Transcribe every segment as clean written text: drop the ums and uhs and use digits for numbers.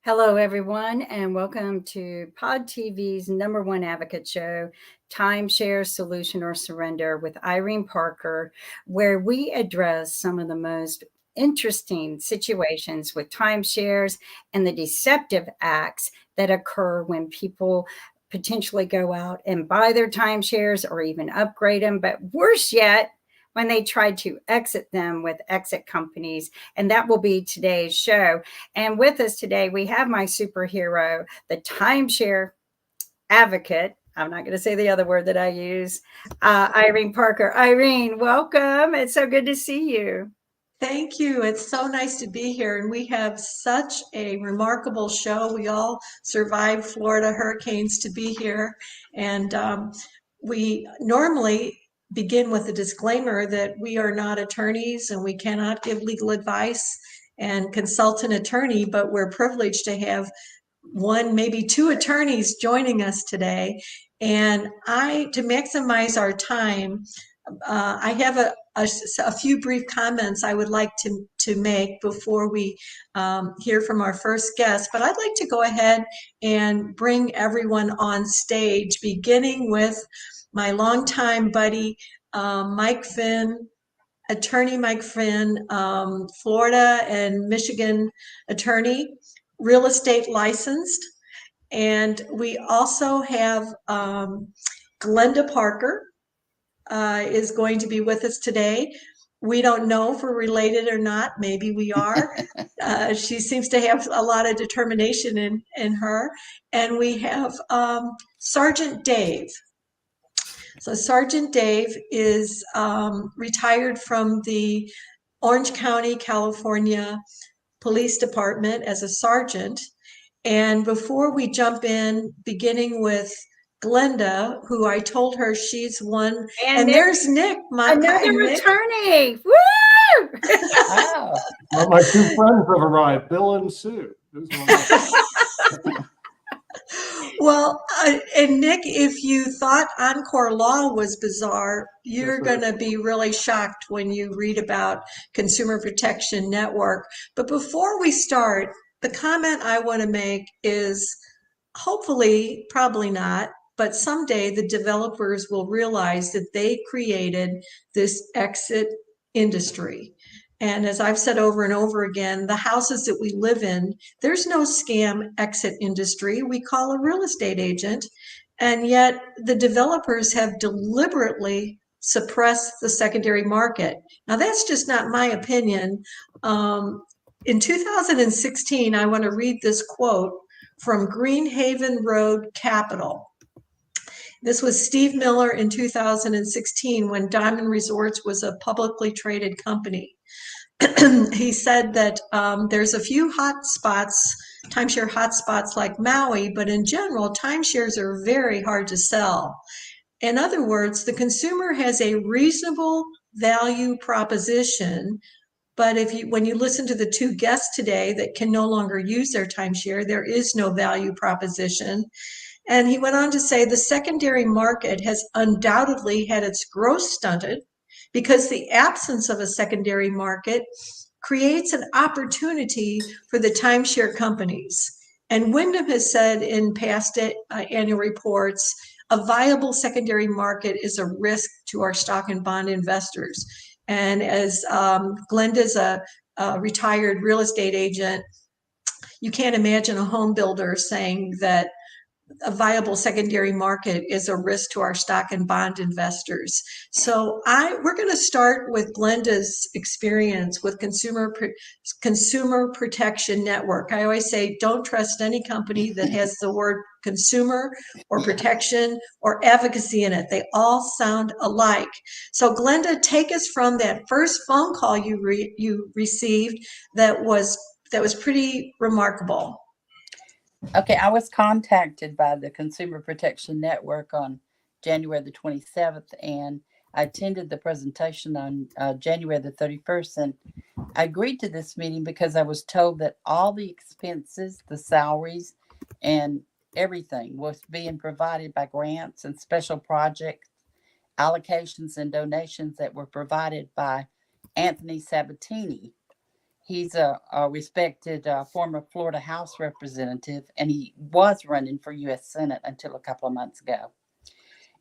Hello, everyone, and welcome to Pod TV's #1 advocate show, Timeshare Solution or Surrender with Irene Parker, where we address some of the most interesting situations with timeshares and the deceptive acts that occur when people potentially go out and buy their timeshares or even upgrade them. But worse yet, when they try to exit them with exit companies. And that will be today's show. And with us today, we have my superhero, the timeshare advocate. I'm not going to say the other word that I use, Irene Parker. Irene, welcome. It's so good to see you. Thank you. It's so nice to be here. And we have such a remarkable show. We all survived Florida hurricanes to be here. And we normally begin with a disclaimer that we are not attorneys and we cannot give legal advice and consult an attorney, but we're privileged to have one, maybe two attorneys joining us today. And to maximize our time, I have a few brief comments I would like to make before we hear from our first guest. But I'd like to go ahead and bring everyone on stage, beginning with my longtime buddy, Mike Finn, attorney Mike Finn, Florida and Michigan attorney, real estate licensed. And we also have Glenda Parker, is going to be with us today. We don't know if we're related or not. Maybe we are. She seems to have a lot of determination in her. And we have Sergeant Dave. So Sergeant Dave is retired from the Orange County, California Police Department as a sergeant. And before we jump in, beginning with Glenda, who I told her she's one, and Nick, there's Nick, another Nick. attorney. Woo! Wow. Well, my two friends have arrived, Bill and Sue. Well, and Nick, if you thought Encore Law was bizarre, you're going to be really shocked when you read about Consumer Protection Network. But before we start, the comment I want to make is hopefully, probably not, but someday the developers will realize that they created this exit industry. And as I've said over and over again, the houses that we live in, there's no scam exit industry. We call a real estate agent. And yet the developers have deliberately suppressed the secondary market. Now, that's just not my opinion. In 2016, I want to read this quote from Greenhaven Road Capital. This was Steve Miller in 2016 when Diamond Resorts was a publicly traded company. He said that there's a few timeshare hotspots like Maui, but in general, timeshares are very hard to sell. In other words, the consumer has a reasonable value proposition, but when you listen to the two guests today that can no longer use their timeshare, there is no value proposition. And he went on to say the secondary market has undoubtedly had its growth stunted because the absence of a secondary market creates an opportunity for the timeshare companies. And Wyndham has said in past annual reports, a viable secondary market is a risk to our stock and bond investors. And as Glenda's a retired real estate agent, you can't imagine a home builder saying that a viable secondary market is a risk to our stock and bond investors. So we're going to start with Glenda's experience with Consumer Protection Network. I always say, don't trust any company that has the word consumer or protection or advocacy in it. They all sound alike. So Glenda, take us from that first phone call you received that was pretty remarkable. Okay, I was contacted by the Consumer Protection Network on January the 27th, and I attended the presentation on January the 31st, and I agreed to this meeting because I was told that all the expenses, the salaries, and everything was being provided by grants and special project allocations and donations that were provided by Anthony Sabatini. He's a respected former Florida House representative, and he was running for U.S. Senate until a couple of months ago.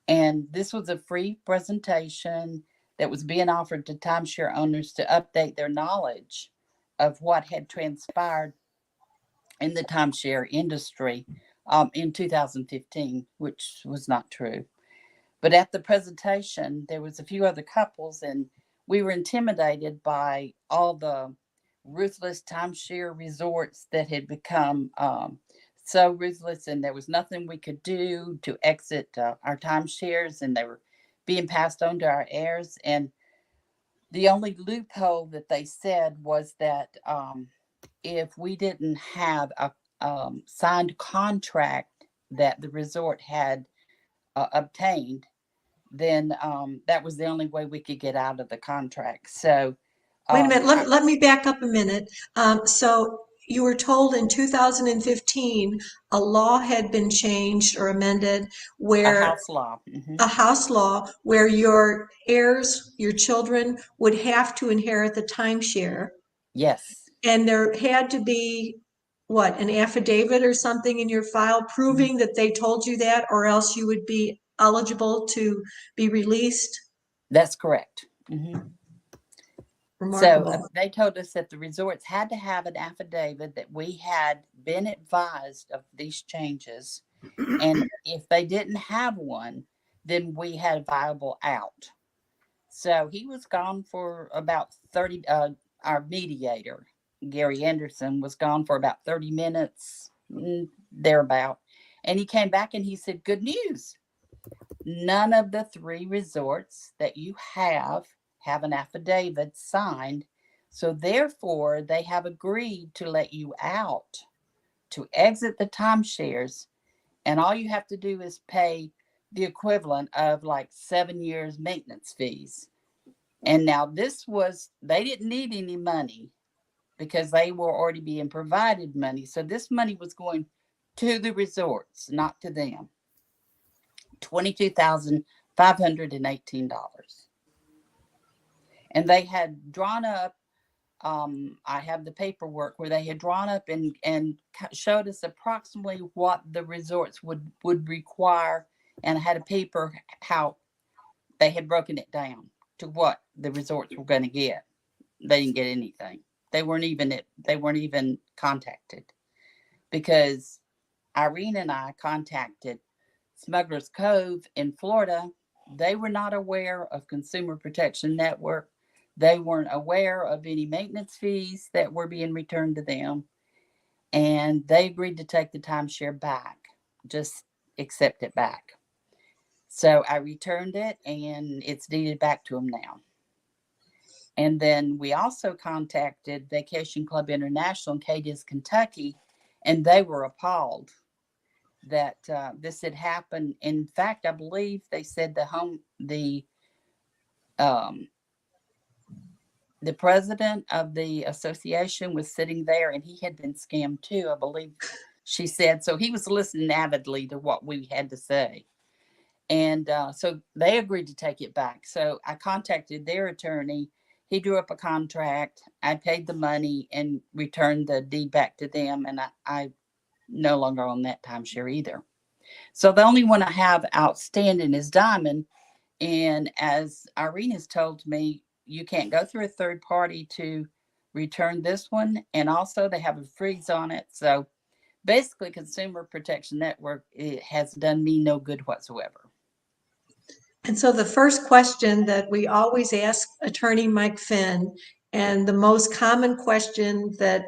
And this was a free presentation that was being offered to timeshare owners to update their knowledge of what had transpired in the timeshare industry in 2015, which was not true. But at the presentation, there was a few other couples, and we were intimidated by all the ruthless timeshare resorts that had become so ruthless, and there was nothing we could do to exit our timeshares, and they were being passed on to our heirs. And the only loophole that they said was that if we didn't have a signed contract that the resort had obtained, then that was the only way we could get out of the contract. So, Wait a minute, let me back up a minute. So you were told in 2015 a law had been changed or amended a where house law. a house law where your heirs, your children, would have to inherit the timeshare. Yes, And there had to be, what, an affidavit or something in your file proving that they told you that, or else you would be eligible to be released? that's correct. So Remarkable. they told us that the resorts had to have an affidavit that we had been advised of these changes. And if they didn't have one, then we had a viable out. So he was gone for about 30, our mediator, Gary Anderson, was gone for about 30 minutes, thereabout. And he came back and he said, good news. None of the 3 resorts that you have an affidavit signed. So therefore, they have agreed to let you out to exit the timeshares. And all you have to do is pay the equivalent of like 7 years maintenance fees. And now they didn't need any money because they were already being provided money. So this money was going to the resorts, not to them. $22,518. And they had drawn up, I have the paperwork where they had drawn up and showed us approximately what the resorts would require, and had a paper how they had broken it down to what the resorts were going to get. They didn't get anything. They weren't even contacted, because Irene and I contacted Smuggler's Cove in Florida. They were not aware of Consumer Protection Network. They weren't aware of any maintenance fees that were being returned to them. And they agreed to take the timeshare back, just accept it back. So I returned it, and it's deeded back to them now. And then we also contacted Vacation Club International in Cadiz, Kentucky, and they were appalled that this had happened. In fact, I believe they said the president of the association was sitting there, and he had been scammed too, I believe she said. So he was listening avidly to what we had to say. And so they agreed to take it back. So I contacted their attorney. He drew up a contract. I paid the money and returned the deed back to them. And I no longer own that timeshare either. So the only one I have outstanding is Diamond. And as Irene has told me, you can't go through a third party to return this one. And also they have a freeze on it. So basically, Consumer Protection Network, it has done me no good whatsoever. And so the first question that we always ask Attorney Mike Finn, and the most common question that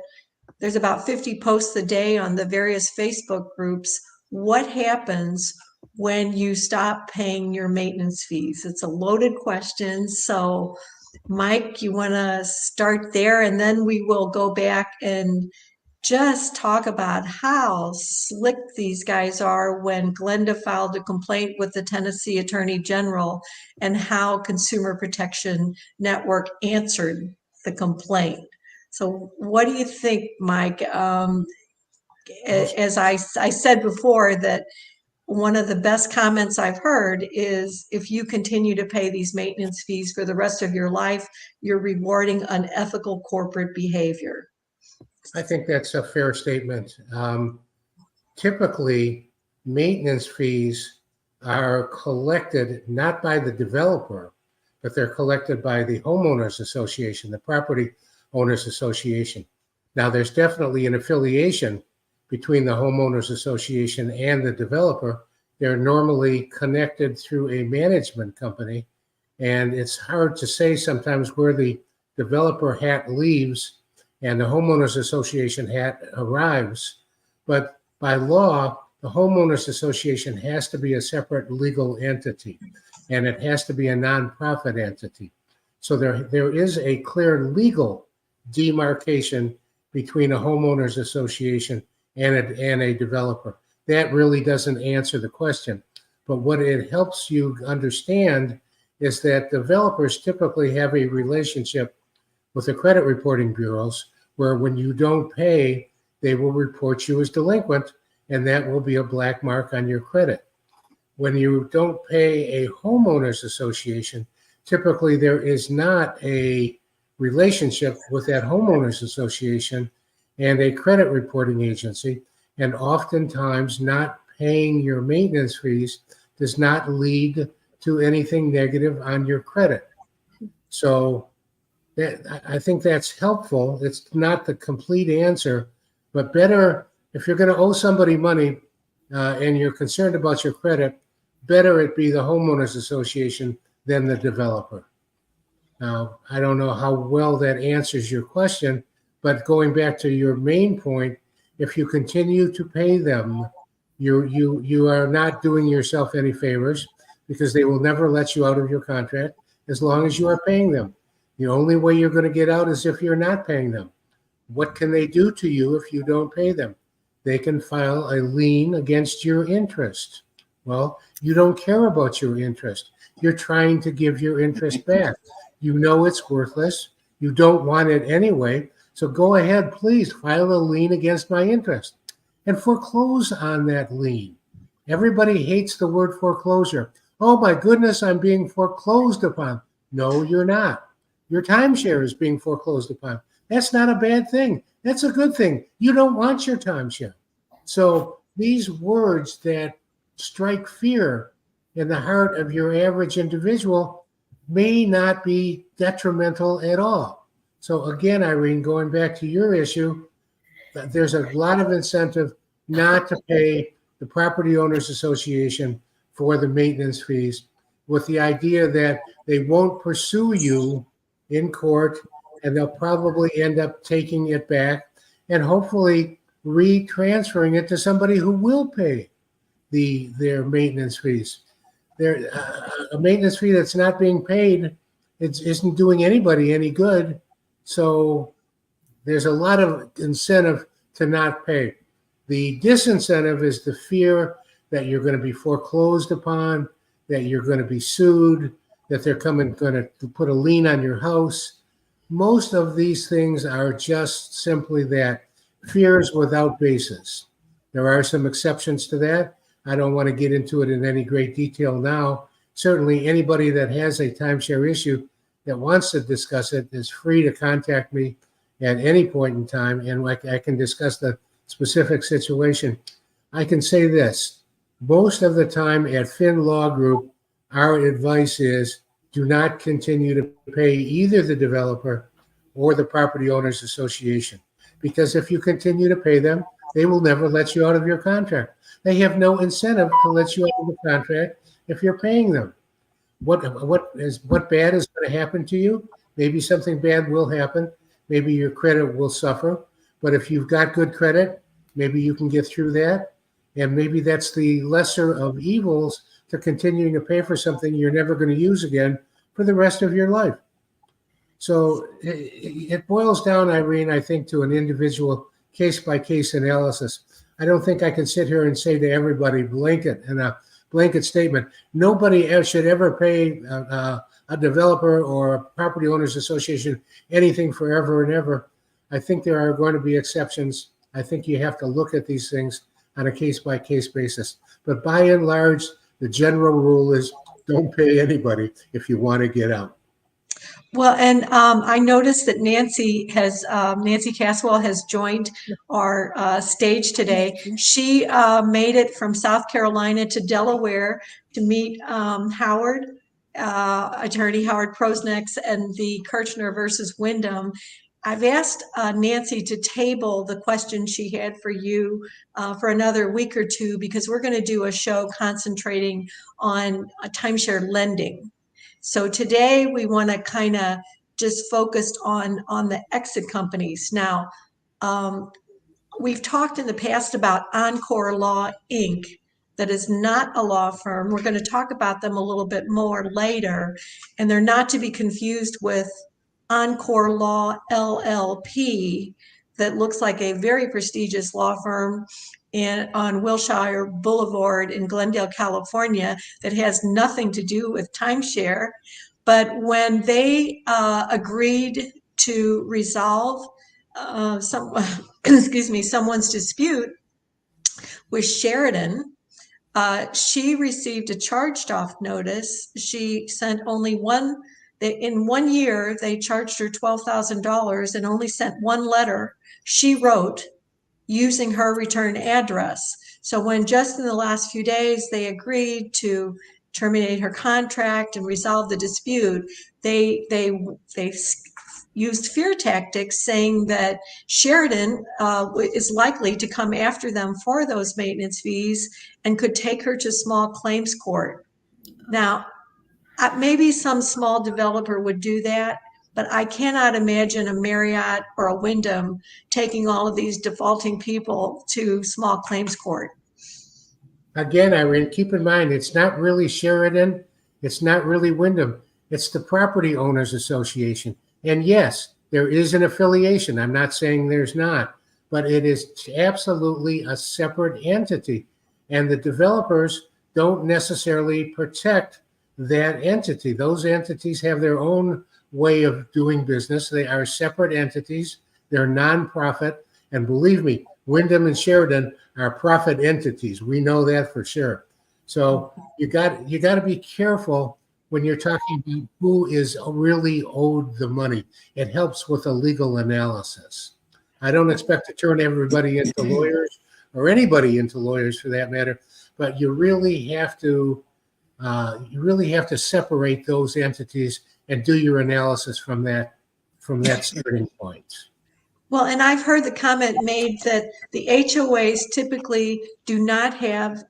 there's about 50 posts a day on the various Facebook groups, what happens when you stop paying your maintenance fees? It's a loaded question. So Mike, you want to start there, and then we will go back and just talk about how slick these guys are when Glenda filed a complaint with the Tennessee Attorney General, and how Consumer Protection Network answered the complaint. So what do you think, Mike? As I said before, that one of the best comments I've heard is, if you continue to pay these maintenance fees for the rest of your life, you're rewarding unethical corporate behavior. I think that's a fair statement. Typically, maintenance fees are collected not by the developer, but they're collected by the homeowners association, the property owners association. Now, there's definitely an affiliation between the homeowners association and the developer. They're normally connected through a management company, and it's hard to say sometimes where the developer hat leaves and the homeowners association hat arrives. But by law, the homeowners association has to be a separate legal entity, and it has to be a nonprofit entity. So there is a clear legal demarcation between a homeowners association and a developer. That really doesn't answer the question. But what it helps you understand is that developers typically have a relationship with the credit reporting bureaus, where when you don't pay, they will report you as delinquent, and that will be a black mark on your credit. When you don't pay a homeowners association, typically there is not a relationship with that homeowners association and a credit reporting agency, and oftentimes not paying your maintenance fees does not lead to anything negative on your credit. So I think that's helpful. It's not the complete answer, but better, if you're going to owe somebody money and you're concerned about your credit, better it be the homeowners association than the developer. Now, I don't know how well that answers your question, but going back to your main point, if you continue to pay them, you are not doing yourself any favors, because they will never let you out of your contract as long as you are paying them. The only way you're going to get out is if you're not paying them. What can they do to you if you don't pay them? They can file a lien against your interest. Well, you don't care about your interest. You're trying to give your interest back. You know it's worthless. You don't want it anyway. So go ahead, please file a lien against my interest and foreclose on that lien. Everybody hates the word foreclosure. Oh my goodness, I'm being foreclosed upon. No, you're not. Your timeshare is being foreclosed upon. That's not a bad thing. That's a good thing. You don't want your timeshare. So these words that strike fear in the heart of your average individual may not be detrimental at all. So again, Irene, going back to your issue, there's a lot of incentive not to pay the property owners association for the maintenance fees, with the idea that they won't pursue you in court, and they'll probably end up taking it back and hopefully retransferring it to somebody who will pay their maintenance fees. A maintenance fee that's not being paid, it isn't doing anybody any good. So there's a lot of incentive to not pay. The disincentive is the fear that you're going to be foreclosed upon, that you're going to be sued, that they're going to put a lien on your house. Most of these things are just simply that, fears without basis. There are some exceptions to that. I don't want to get into it in any great detail now. Certainly anybody that has a timeshare issue that wants to discuss it is free to contact me at any point in time, and I can discuss the specific situation. I can say this: most of the time at Finn Law Group, our advice is do not continue to pay either the developer or the property owners association, because if you continue to pay them, they will never let you out of your contract. They have no incentive to let you out of the contract if you're paying them. What bad is going to happen to you? Maybe something bad will happen. Maybe your credit will suffer. But if you've got good credit, maybe you can get through that. And maybe that's the lesser of evils to continuing to pay for something you're never going to use again for the rest of your life. So it boils down, Irene, I think, to an individual case-by-case analysis. I don't think I can sit here and say to everybody blanket statement, nobody should ever pay a developer or a property owners association anything forever and ever. I think there are going to be exceptions. I think you have to look at these things on a case-by-case basis. But by and large, the general rule is don't pay anybody if you want to get out. Well, and I noticed that Nancy Caswell has joined our stage today. She made it from South Carolina to Delaware to meet Howard, attorney Howard Prosnex, and the Kirchner versus Wyndham. I've asked Nancy to table the question she had for you for another week or two, because we're going to do a show concentrating on timeshare lending. So today we want to kind of just focus on the exit companies. Now, we've talked in the past about Encore Law Inc. That is not a law firm. We're going to talk about them a little bit more later, and they're not to be confused with Encore Law LLP that looks like a very prestigious law firm on Wilshire Boulevard in Glendale, California, that has nothing to do with timeshare. But when they agreed to resolve someone's dispute with Sheridan, she received a charged off notice. She sent only one. In 1 year, they charged her $12,000 and only sent one letter she wrote using her return address. So when just in the last few days they agreed to terminate her contract and resolve the dispute, they used fear tactics, saying that Sheridan is likely to come after them for those maintenance fees and could take her to small claims court. Now, maybe some small developer would do that, but I cannot imagine a Marriott or a Wyndham taking all of these defaulting people to small claims court. Again, Irene, keep in mind, it's not really Sheridan. It's not really Wyndham. It's the Property Owners Association. And yes, there is an affiliation. I'm not saying there's not, but it is absolutely a separate entity. And the developers don't necessarily protect that entity. Those entities have their own way of doing business. They are separate entities. They're nonprofit. And believe me, Wyndham and Sheridan are profit entities. We know that for sure. So you got to be careful when you're talking about who is really owed the money. It helps with a legal analysis. I don't expect to turn everybody into lawyers, or anybody into lawyers for that matter, but you really have to separate those entities and do your analysis from that starting point. Well, and I've heard the comment made that the HOAs typically do not have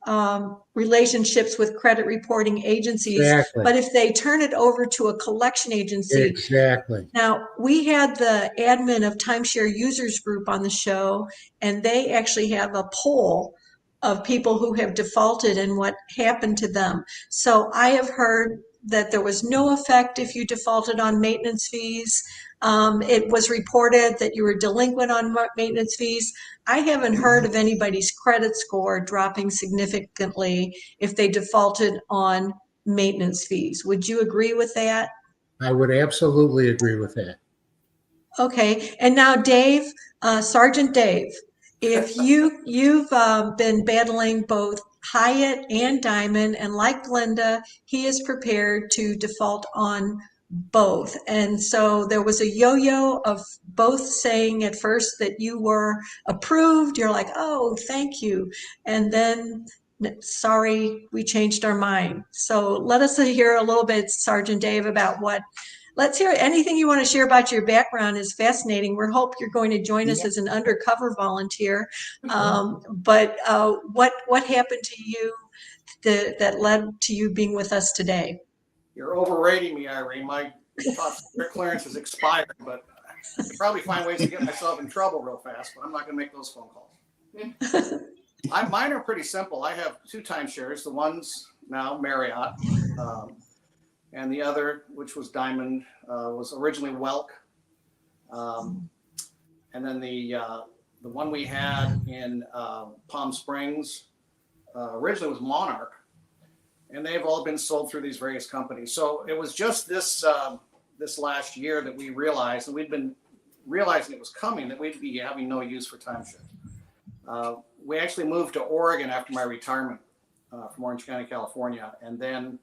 relationships with credit reporting agencies, Exactly. but if they turn it over to a collection agency. Exactly. Now, we had the admin of Timeshare Users Group on the show, and they actually have a poll of people who have defaulted and what happened to them. So I have heard that there was no effect if you defaulted on maintenance fees. It was reported that you were delinquent on maintenance fees. I haven't heard of anybody's credit score dropping significantly if they defaulted on maintenance fees. Would you agree with that? I would absolutely agree with that. Okay, and now Dave, Sergeant Dave, if you've been battling both Hyatt and Diamond, and like Glenda, he is prepared to default on both. And so there was a yo-yo of both saying at first that you were approved. You're like, oh, thank you. And then, sorry, we changed our mind. So let us hear a little bit, Sergeant Dave, about let's hear anything you want to share about your background is fascinating. We hope you're going to join us as an undercover volunteer. But what happened to you that led to you being with us today? You're overrating me, Irene. My top secret clearance has expired, but I can probably find ways to get myself in trouble real fast, but I'm not going to make those phone calls. Mine are pretty simple. I have two timeshares. The one's now Marriott, and the other, which was Diamond, was originally Welk. And then the one we had in Palm Springs originally was Monarch. And they've all been sold through these various companies. So it was just this last year that we realized, and we'd been realizing it was coming, that we'd be having no use for timeshare. We actually moved to Oregon after my retirement. from Orange County, California. And then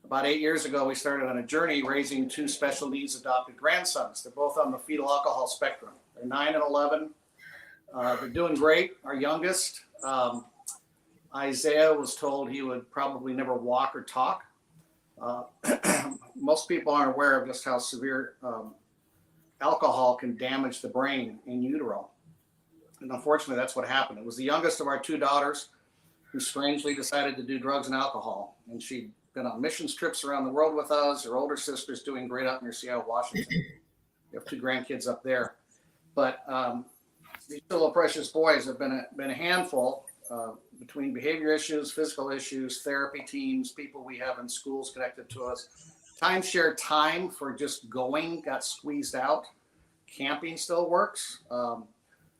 about 8 years ago, we started on a journey raising 2 special needs adopted grandsons. They're both on the fetal alcohol spectrum. They're 9 and 11. They're doing great. Our youngest, Isaiah, was told he would probably never walk or talk. Most people aren't aware of just how severe alcohol can damage the brain in utero. And unfortunately, that's what happened. It was the youngest of our 2 daughters who strangely decided to do drugs and alcohol. And she'd been on missions trips around the world with us. Her older sister's doing great up near Seattle, Washington. We have 2 grandkids up there. But these little precious boys have been a handful between behavior issues, physical issues, therapy teams, people we have in schools connected to us. Timeshare time for just going got squeezed out. Camping still works. A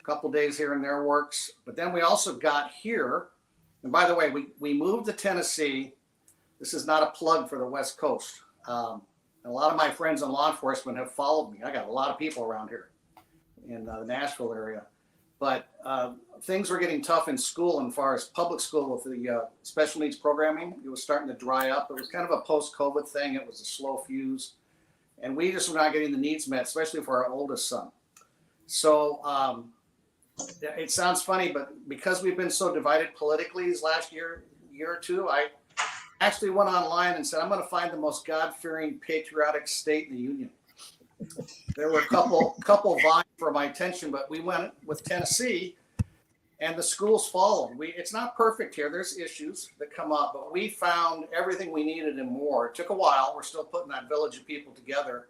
couple days here and there works. But then we also got here. And by the way, we moved to Tennessee. This is not a plug for the West Coast. A lot of my friends in law enforcement have followed me. I got a lot of people around here in the Nashville area. But things were getting tough in school, and as far as public school with the special needs programming, it was starting to dry up. It was kind of a post-COVID thing. It was a slow fuse. And we just were not getting the needs met, especially for our oldest son. So it sounds funny, but because we've been so divided politically these last year or two, I actually went online and said, I'm going to find the most God-fearing, patriotic state in the union. There were a couple vying for my attention, but we went with Tennessee, and the schools followed. It's not perfect here. There's issues that come up, but we found everything we needed and more. It took a while. We're still putting that village of people together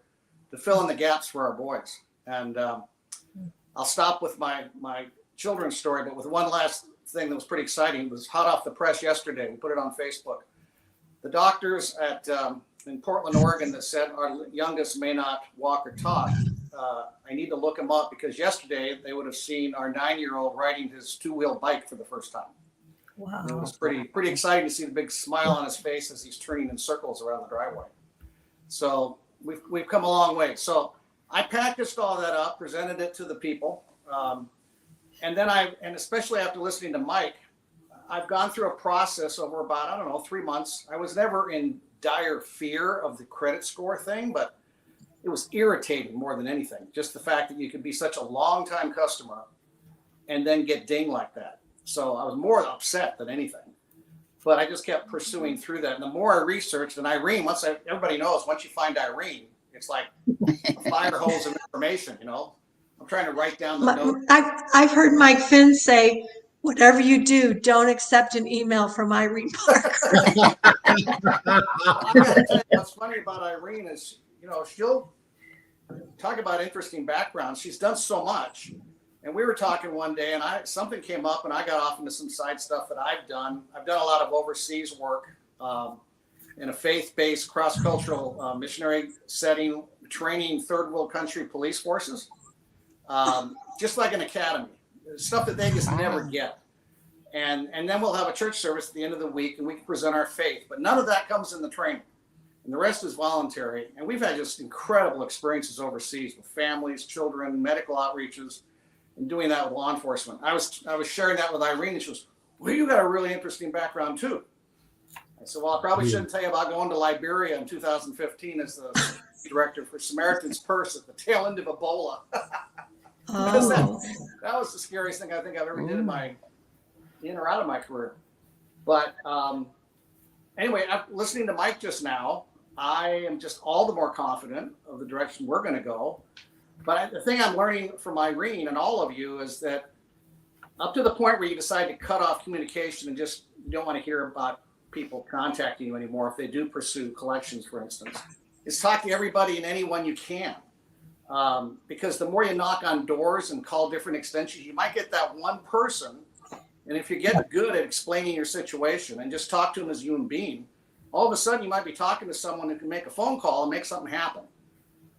to fill in the gaps for our boys. And I'll stop with my children's story, but with one last thing that was pretty exciting. It was hot off the press yesterday. We put it on Facebook. The doctors in Portland, Oregon, that said our youngest may not walk or talk. I need to look him up because yesterday they would have seen our 9-year-old riding his 2-wheel bike for the first time. Wow. And it was pretty exciting to see the big smile on his face as he's turning in circles around the driveway. So we've come a long way. So I packaged all that up, presented it to the people. And then and especially after listening to Mike, I've gone through a process over about, 3 months. I was never in dire fear of the credit score thing, but it was irritating more than anything. Just the fact that you could be such a long-time customer and then get dinged like that. So I was more upset than anything. But I just kept pursuing through that. And the more I researched, and Irene, everybody knows, once you find Irene, it's like a fire hose of information, I'm trying to write down the notes. I've heard Mike Finn say, whatever you do, don't accept an email from Irene Parker. I gotta tell you, what's funny about Irene is, she'll talk about interesting backgrounds. She's done so much. And we were talking one day and something came up and I got off into some side stuff that I've done. I've done a lot of overseas work in a faith-based cross-cultural missionary setting, training third world country police forces, just like an academy, stuff that they just never get. And then we'll have a church service at the end of the week and we can present our faith, but none of that comes in the training. And the rest is voluntary. And we've had just incredible experiences overseas with families, children, medical outreaches, and doing that with law enforcement. I was sharing that with Irene, and she goes, well, you got a really interesting background too. I said, well, I probably shouldn't tell you about going to Liberia in 2015 as the director for Samaritan's Purse at the tail end of Ebola. Because that was the scariest thing I think I've ever did in or out of my career. But anyway, listening to Mike just now, I am just all the more confident of the direction we're going to go. But the thing I'm learning from Irene and all of you is that up to the point where you decide to cut off communication and just you don't want to hear about people contacting you anymore if they do pursue collections, for instance, is talk to everybody and anyone you can. Because the more you knock on doors and call different extensions, you might get that one person. And if you get good at explaining your situation and just talk to them as a human being, all of a sudden you might be talking to someone who can make a phone call and make something happen.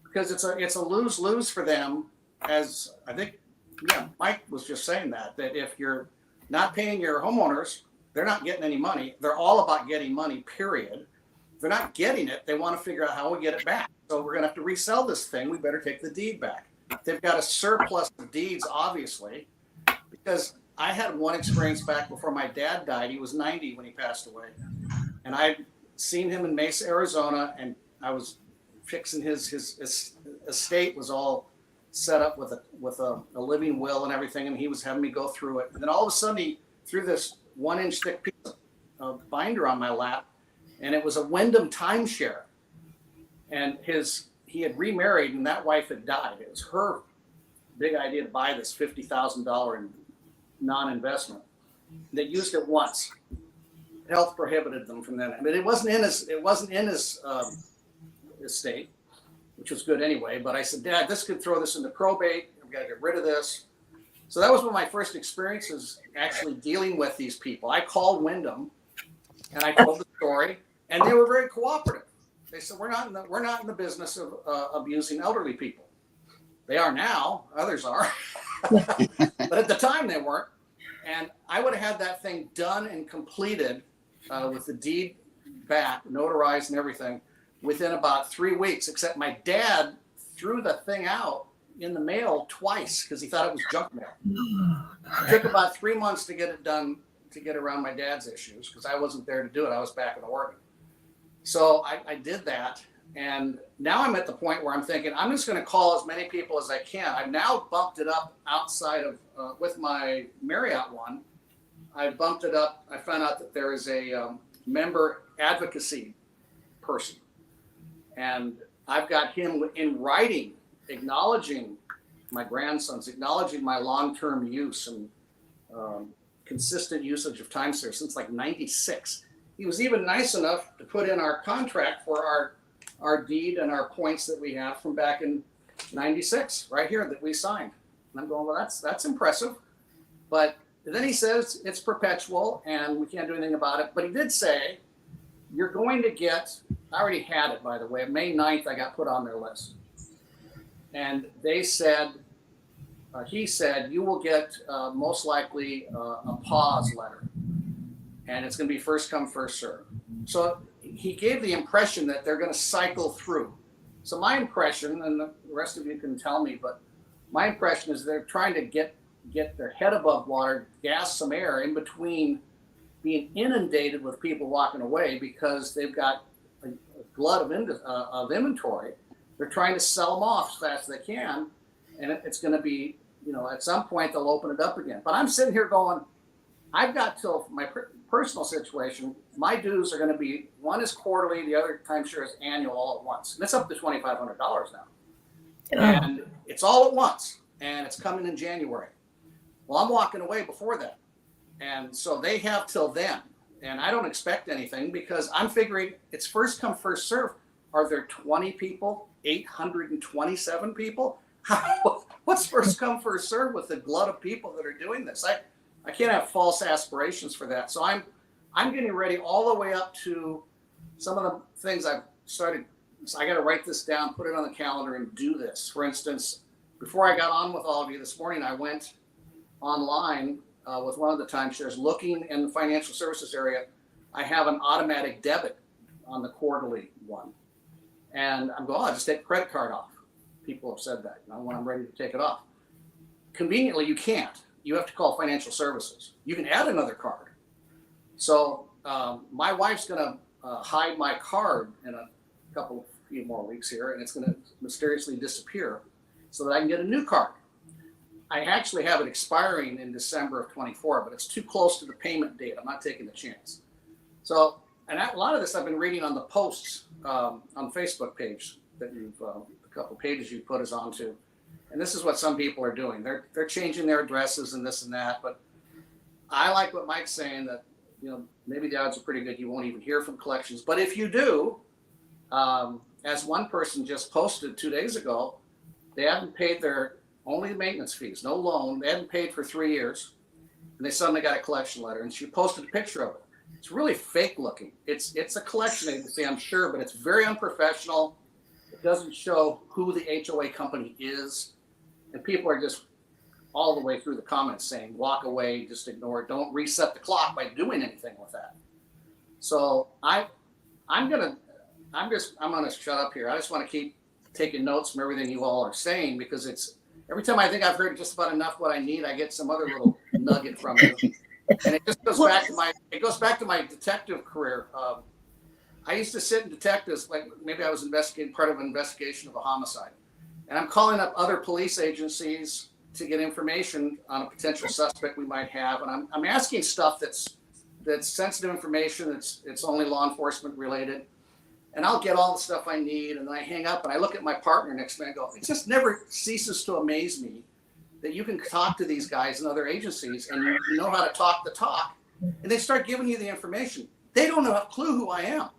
Because it's a lose-lose for them, as I think, Mike was just saying that if you're not paying your homeowners, they're not getting any money. They're all about getting money, period. If they're not getting it, they want to figure out how we get it back. So we're going to have to resell this thing. We better take the deed back. They've got a surplus of deeds, obviously, because I had one experience back before my dad died. He was 90 when he passed away. And I'd seen him in Mesa, Arizona, and I was fixing his estate was all set up with a living will and everything, and he was having me go through it. And then all of a sudden he threw this 1-inch thick piece of binder on my lap, and it was a Wyndham timeshare. And he had remarried, and that wife had died. It was her big idea to buy this $50,000 in non-investment. They used it once. Health prohibited them from that. I mean, it wasn't in his estate, which was good anyway. But I said, Dad, this could throw this into probate. I've got to get rid of this. So that was one of my first experiences actually dealing with these people. I called Wyndham, and I told the story, and they were very cooperative. They said, we're not in the business of abusing elderly people. They are now. Others are. But at the time they weren't. And I would have had that thing done and completed with the deed back, notarized and everything, within about 3 weeks, except my dad threw the thing out in the mail twice because he thought it was junk mail. It took about 3 months to get it done, to get around my dad's issues, because I wasn't there to do it. I was back in Oregon. So I did that. And now I'm at the point where I'm thinking, I'm just going to call as many people as I can. I've now bumped it up outside of, with my Marriott one, I bumped it up. I found out that there is a member advocacy person. And I've got him in writing, acknowledging my grandsons, acknowledging my long-term use and consistent usage of Timeshares since like 96. He was even nice enough to put in our contract for our deed and our points that we have from back in 96, right here, that we signed. And I'm going, well, that's impressive. But then he says it's perpetual and we can't do anything about it. But he did say, you're going to get, I already had it, by the way, May 9th, I got put on their list. And they said, he said, you will get most likely a pause letter. And it's going to be first come, first serve. So he gave the impression that they're going to cycle through. So my impression, and the rest of you can tell me, but my impression is they're trying to get their head above water, gas some air in between being inundated with people walking away because they've got a glut of inventory. They're trying to sell them off as fast as they can. And it's going to be, at some point they'll open it up again. But I'm sitting here going, I've got till my personal situation, my dues are going to be, one is quarterly, the other timeshare is annual all at once. And it's up to $2,500 now. And it's all at once. And it's coming in January. Well, I'm walking away before that. And so they have till then. And I don't expect anything because I'm figuring it's first come, first serve. Are there 20 people, 827 people? What's first come, first serve with the glut of people that are doing this? I can't have false aspirations for that. So I'm getting ready all the way up to some of the things I've started. So I got to write this down, put it on the calendar and do this. For instance, before I got on with all of you this morning, I went online with one of the timeshares looking in the financial services area. I have an automatic debit on the quarterly one. And I'm going, I'll just take the credit card off. People have said that, when I'm ready to take it off. Conveniently, you can't. You have to call financial services. You can add another card. So my wife's going to hide my card in a few more weeks here, and it's going to mysteriously disappear so that I can get a new card. I actually have it expiring in December of 24, but it's too close to the payment date. I'm not taking the chance. So, and a lot of this I've been reading on the posts on Facebook page that a couple pages you put us onto. And this is what some people are doing. They're changing their addresses and this and that. But I like what Mike's saying that, maybe the odds are pretty good you won't even hear from collections. But if you do, as one person just posted 2 days ago, they haven't paid their only maintenance fees, no loan. They haven't paid for 3 years. And they suddenly got a collection letter. And she posted a picture of it. It's really fake looking. It's a collection agency, I'm sure, but it's very unprofessional. It doesn't show who the HOA company is. And people are just all the way through the comments saying, walk away, just ignore it. Don't reset the clock by doing anything with that. So I'm gonna shut up here. I just want to keep taking notes from everything you all are saying because it's every time I think I've heard just about enough what I need, I get some other little nugget from you. And it just goes back to my detective career. I used to sit in detectives, like maybe I was investigating part of an investigation of a homicide, and I'm calling up other police agencies to get information on a potential suspect we might have, and I'm asking stuff that's sensitive information. It's only law enforcement related, and I'll get all the stuff I need, and then I hang up and I look at my partner next to me and go, it just never ceases to amaze me that you can talk to these guys in other agencies and you know how to talk the talk, and they start giving you the information. They don't have a clue who I am,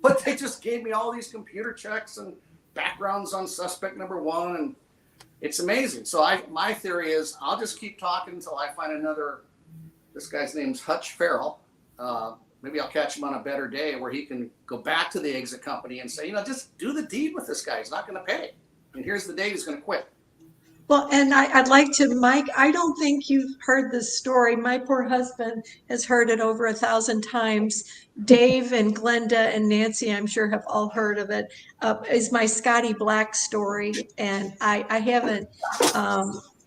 but they just gave me all these computer checks and backgrounds on suspect number one, and it's amazing. So my theory is I'll just keep talking until I find another. This guy's name's Hutch Farrell. Maybe I'll catch him on a better day where he can go back to the exit company and say, just do the deed with this guy. He's not going to pay. And here's the date he's going to quit. Well, and I'd like to, Mike, I don't think you've heard this story. My poor husband has heard it over 1,000 times. Dave and Glenda and Nancy, I'm sure, have all heard of it. Is my Scotty Black story. And I haven't,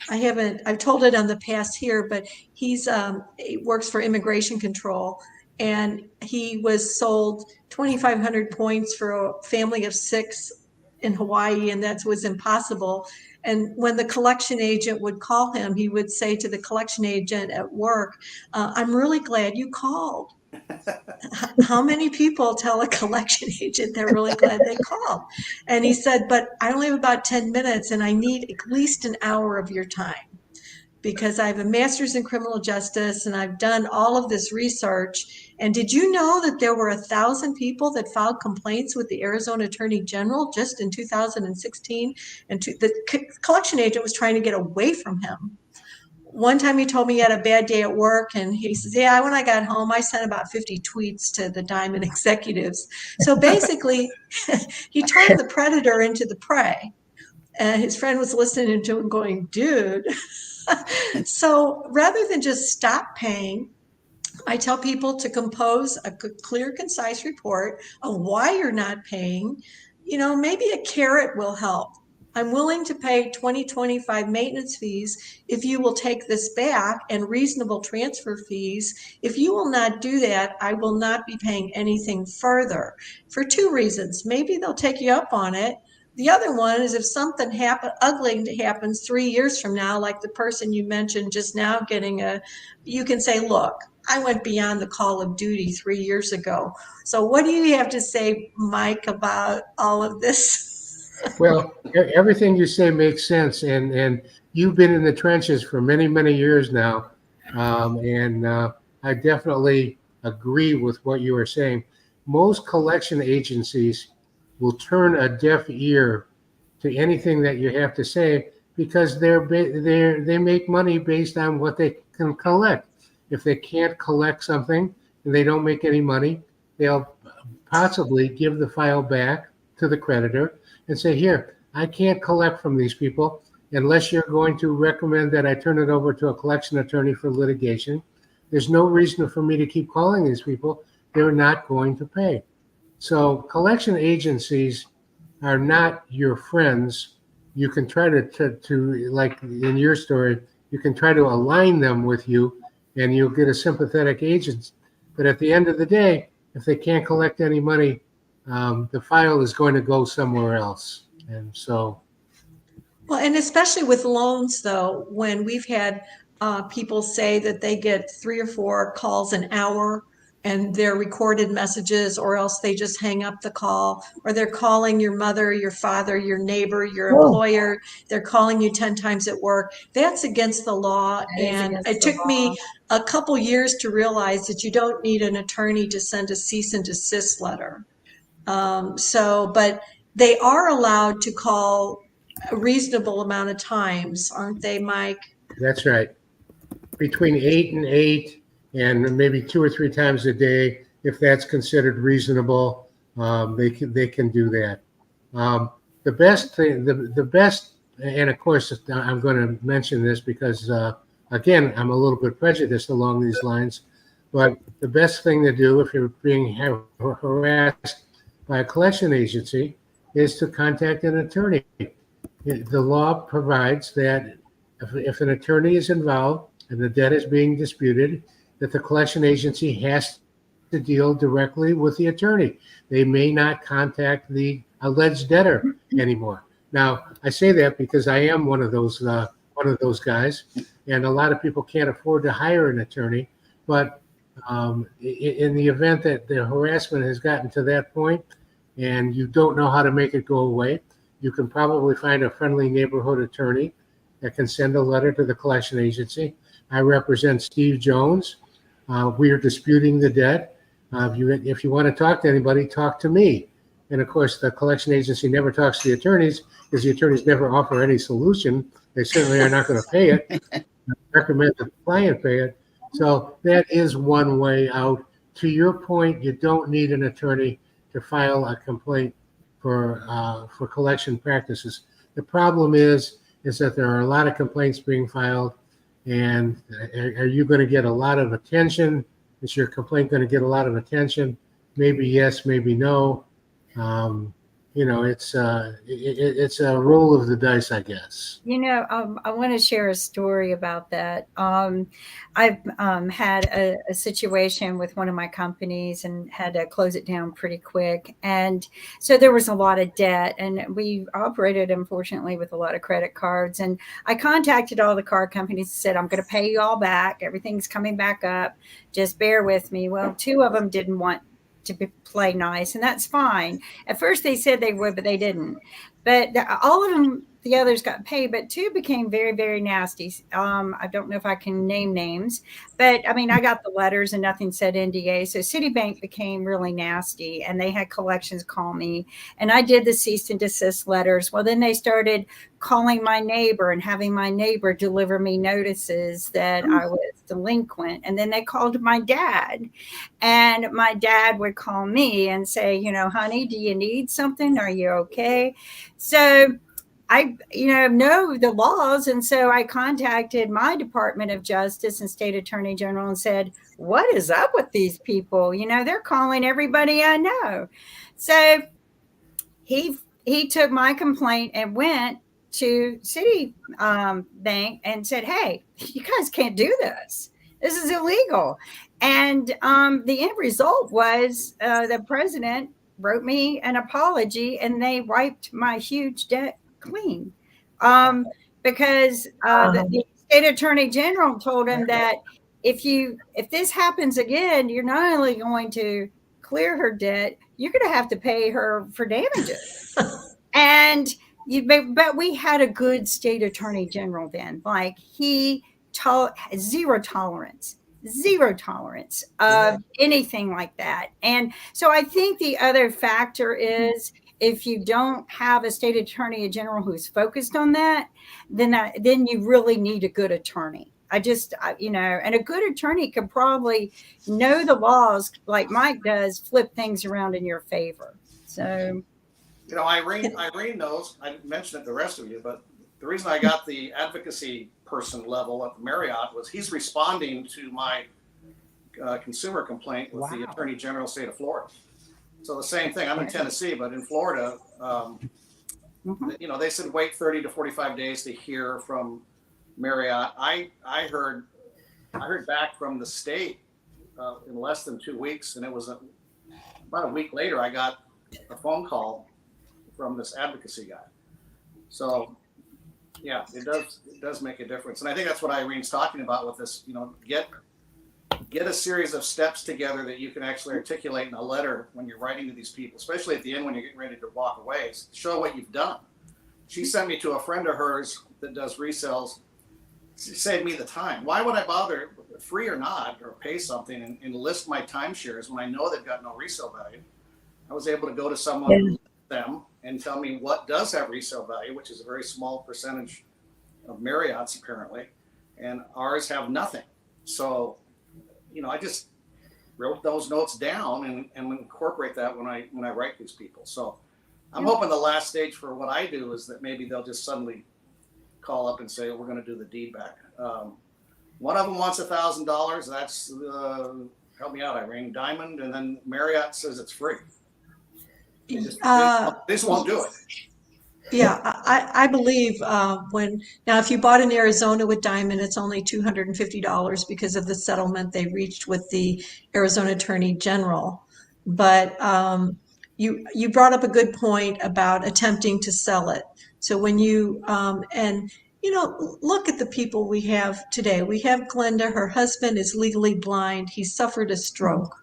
I've told it on the past here, but he works for immigration control. And he was sold 2,500 points for a family of 6 in Hawaii, and that was impossible. And when the collection agent would call him, he would say to the collection agent at work, I'm really glad you called. How many people tell a collection agent they're really glad they called? And he said, but I only have about 10 minutes and I need at least an hour of your time, because I have a master's in criminal justice and I've done all of this research. And did you know that there were 1,000 people that filed complaints with the Arizona Attorney General just in 2016? And the collection agent was trying to get away from him. One time he told me he had a bad day at work, and he says, yeah, when I got home, I sent about 50 tweets to the Diamond executives. So basically, he turned the predator into the prey. And his friend was listening to him going, dude. So rather than just stop paying, I tell people to compose a clear, concise report of why you're not paying. Maybe a carrot will help. I'm willing to pay 2025 maintenance fees if you will take this back, and reasonable transfer fees. If you will not do that, I will not be paying anything further, for 2 reasons. Maybe they'll take you up on it. The other one is if something ugly happens 3 years from now, like the person you mentioned just now you can say, look, I went beyond the call of duty 3 years ago. So what do you have to say, Mike, about all of this? Well, everything you say makes sense, and you've been in the trenches for many, many years now, and I definitely agree with what you are saying. Most collection agencies will turn a deaf ear to anything that you have to say, because they make money based on what they can collect. If they can't collect something and they don't make any money, they'll possibly give the file back to the creditor and say, here, I can't collect from these people unless you're going to recommend that I turn it over to a collection attorney for litigation. There's no reason for me to keep calling these people. They're not going to pay. So collection agencies are not your friends. You can try to like in your story, you can try to align them with you and you'll get a sympathetic agent. But at the end of the day, if they can't collect any money, the file is going to go somewhere else. And so. Well, and especially with loans, though, when we've had people say that they get 3 or 4 calls an hour and they're recorded messages, or else they just hang up the call, or they're calling your mother, your father, your neighbor, your employer. They're calling you 10 times at work. That's against the law. And it took me a couple years to realize that you don't need an attorney to send a cease and desist letter. But they are allowed to call a reasonable amount of times, aren't they, Mike? That's right. Between 8 and 8, and maybe 2 or 3 times a day, if that's considered reasonable, they can do that. The best thing, the best, and of course I'm going to mention this because again I'm a little bit prejudiced along these lines, but the best thing to do if you're being harassed by a collection agency is to contact an attorney. The law provides that if an attorney is involved and the debt is being disputed, that the collection agency has to deal directly with the attorney. They may not contact the alleged debtor anymore. Now, I say that because I am one of those guys, and a lot of people can't afford to hire an attorney. But in the event that the harassment has gotten to that point, and you don't know how to make it go away, you can probably find a friendly neighborhood attorney that can send a letter to the collection agency. I represent Steve Jones. We are disputing the debt. If you want to talk to anybody, talk to me. And of course, the collection agency never talks to the attorneys because the attorneys never offer any solution. They certainly are not going to pay it. I recommend that the client pay it. So that is one way out. To your point, you don't need an attorney to file a complaint for collection practices. The problem is that there are a lot of complaints being filed, and are you going to get a lot of attention? Is your complaint going to get a lot of attention? Maybe yes, maybe no. It's a roll of the dice, I guess. I want to share a story about that. I've had a situation with one of my companies and had to close it down pretty quick. And so there was a lot of debt, and we operated, unfortunately, with a lot of credit cards. And I contacted all the card companies and said, I'm going to pay you all back. Everything's coming back up. Just bear with me. Well, two of them didn't want to play nice, and that's fine. At first they said they would, but they didn't. But all of them, the others got paid, but two became very, very nasty. I don't know if I can name names, but I mean, I got the letters and nothing said NDA. So Citibank became really nasty, and they had collections call me, and I did the cease and desist letters. Well, then they started calling my neighbor and having my neighbor deliver me notices that I was delinquent. And then they called my dad, and my dad would call me and say, honey, do you need something? Are you okay? So I, know the laws. And so I contacted my Department of Justice and State Attorney General and said, what is up with these people? They're calling everybody I know. So he took my complaint and went to Citibank and said, hey, you guys can't do this. This is illegal. And the end result was the president wrote me an apology, and they wiped my huge debt clean, because the state attorney general told him that if this happens again, you're not only going to clear her debt, you're going to have to pay her for damages. And but we had a good state attorney general then. Like, he zero tolerance of anything like that. And so I think the other factor is, if you don't have a state attorney general who's focused on that, then you really need a good attorney. And a good attorney can probably know the laws like Mike does, flip things around in your favor. So, Irene knows. I didn't mention it to the rest of you, but the reason I got the advocacy person level at Marriott was he's responding to my consumer complaint with the Attorney General state of Florida. So the same thing. I'm in Tennessee, but in Florida, they said wait 30 to 45 days to hear from Marriott. I heard back from the state in less than 2 weeks, and it was about a week later I got a phone call from this advocacy guy. So yeah, it does make a difference. And I think that's what Irene's talking about with this, get a series of steps together that you can actually articulate in a letter when you're writing to these people, especially at the end when you're getting ready to walk away. Show what you've done. She sent me to a friend of hers that does resells. She saved me the time. Why would I bother, free or not, or pay something and list my timeshares when I know they've got no resale value? I was able to go to someone, them, and tell me what does have resale value, which is a very small percentage of Marriott's apparently, and ours have nothing. So, I just wrote those notes down and incorporate that when I write these people. So I'm hoping the last stage for what I do is that maybe they'll just suddenly call up and say, we're going to do the deed back. One of them wants $1,000. That's help me out, Irene, Diamond, and then Marriott says it's free. They just won't do it. Yeah, I believe now if you bought in Arizona with Diamond, it's only $250 because of the settlement they reached with the Arizona Attorney General. But you brought up a good point about attempting to sell it. So when you and you know, look at the people we have today. We have Glenda. Her husband is legally blind. He suffered a stroke.